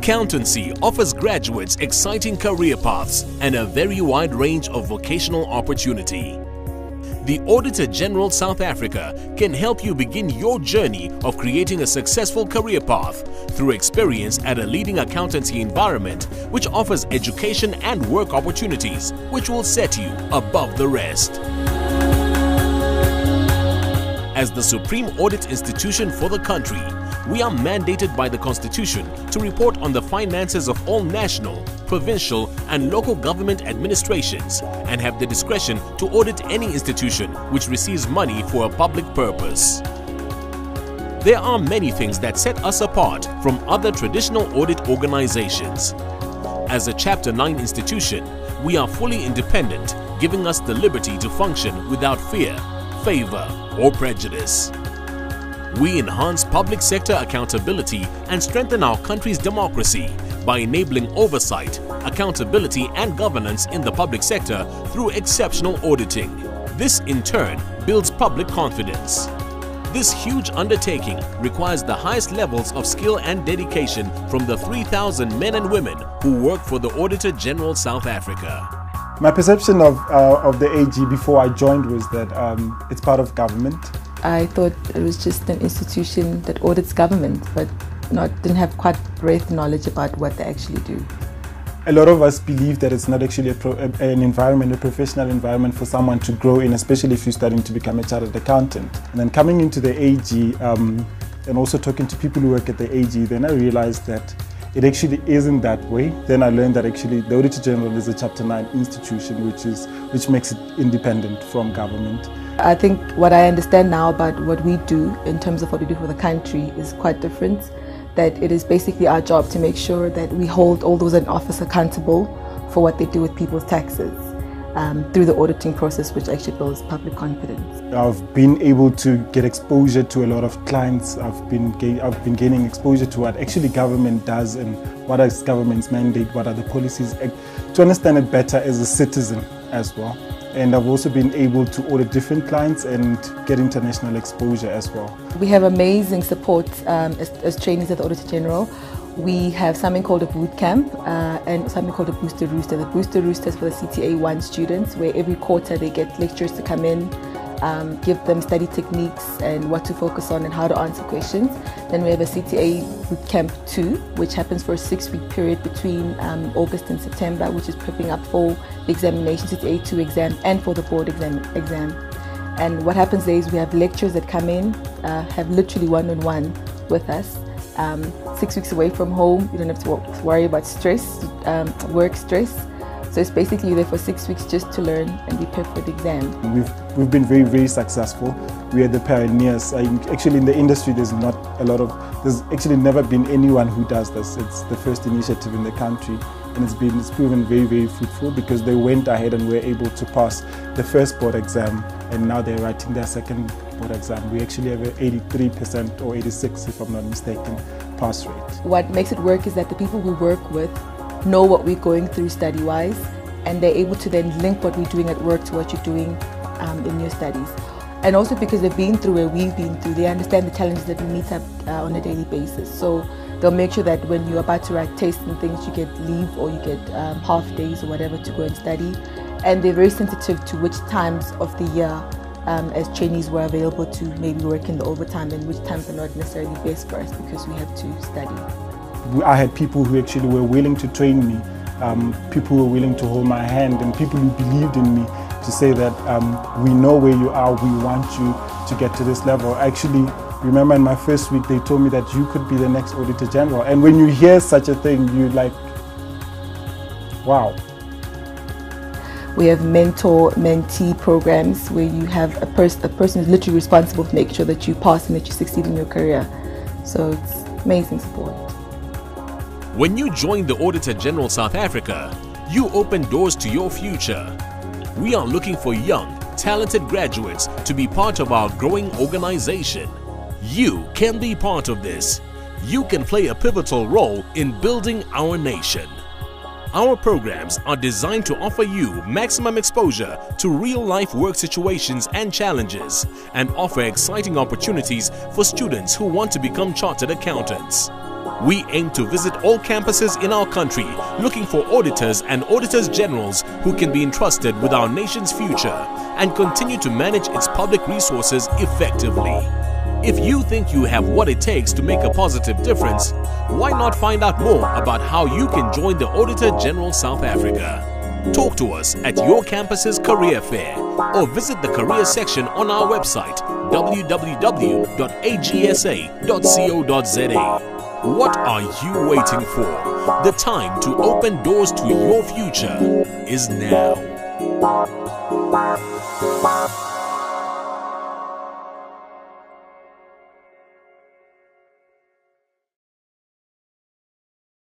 Accountancy offers graduates exciting career paths and a very wide range of vocational opportunity. The Auditor-General South Africa can help you begin your journey of creating a successful career path through experience at a leading accountancy environment which offers education and work opportunities which will set you above the rest. As the supreme audit institution for the country, we are mandated by the Constitution to report on the finances of all national, provincial and local government administrations and have the discretion to audit any institution which receives money for a public purpose. There are many things that set us apart from other traditional audit organizations. As a Chapter 9 institution, we are fully independent, giving us the liberty to function without fear, favor or prejudice. We enhance public sector accountability and strengthen our country's democracy by enabling oversight, accountability and governance in the public sector through exceptional auditing. This in turn builds public confidence. This huge undertaking requires the highest levels of skill and dedication from the 3,000 men and women who work for the Auditor-General South Africa. My perception of the AG before I joined was that it's part of government. I thought it was just an institution that audits government, but didn't have quite breadth knowledge about what they actually do. A lot of us believe that it's not actually an environment, a professional environment for someone to grow in, especially if you're starting to become a chartered accountant. And then coming into the AG and also talking to people who work at the AG, then I realized that it actually isn't that way. Then I learned that actually the Auditor-General is a Chapter 9 institution, which makes it independent from government. I think what I understand now about what we do in terms of what we do for the country is quite different. That it is basically our job to make sure that we hold all those in office accountable for what they do with people's taxes through the auditing process, which actually builds public confidence. I've been able to get exposure to a lot of clients. I've been gaining exposure to what actually government does and what is government's mandate, what are the policies, to understand it better as a citizen as well. And I've also been able to audit different clients and get international exposure as well. We have amazing support as trainees at the Auditor-General. We have something called a boot camp and something called a booster rooster. The booster rooster is for the CTA 1 students, where every quarter they get lecturers to come in, give them study techniques and what to focus on and how to answer questions. Then we have a CTA boot camp 2, which happens for a 6-week period between August and September, which is prepping up for the examination, CTA 2 exam and for the board exam. And what happens there is we have lecturers that come in, have literally one-on-one with us. 6 weeks away from home, you don't have to worry about stress, work stress. So it's basically you're there for 6 weeks just to learn and be prepared for the exam. We've been very, very successful. We are the pioneers. Actually, in the industry, there's actually never been anyone who does this. It's the first initiative in the country, and it's proven very, very fruitful because they went ahead and were able to pass the first board exam, and now they're writing their second board exam. We actually have an 83% or 86%, if I'm not mistaken, pass rate. What makes it work is that the people we work with know what we're going through study-wise, and they're able to then link what we're doing at work to what you're doing in your studies. And also because they've been through where we've been through, they understand the challenges that we meet up on a daily basis. So they'll make sure that when you're about to write tests and things, you get leave or you get half days or whatever to go and study. And they're very sensitive to which times of the year as trainees were available to maybe work in the overtime and which times are not necessarily best for us because we have to study. I had people who actually were willing to train me, people who were willing to hold my hand, and people who believed in me to say that we know where you are, we want you to get to this level. Actually, remember in my first week they told me that you could be the next Auditor-General, and when you hear such a thing, you're like, wow. We have mentor-mentee programs where you have a person who's literally responsible for making sure that you pass and that you succeed in your career. So it's amazing support. When you join the Auditor-General South Africa, you open doors to your future. We are looking for young, talented graduates to be part of our growing organization. You can be part of this. You can play a pivotal role in building our nation. Our programs are designed to offer you maximum exposure to real-life work situations and challenges, and offer exciting opportunities for students who want to become chartered accountants. We aim to visit all campuses in our country, looking for auditors and auditors-generals who can be entrusted with our nation's future and continue to manage its public resources effectively. If you think you have what it takes to make a positive difference, why not find out more about how you can join the Auditor-General South Africa? Talk to us at your campus's career fair or visit the career section on our website www.agsa.co.za. What are you waiting for? The time to open doors to your future is now.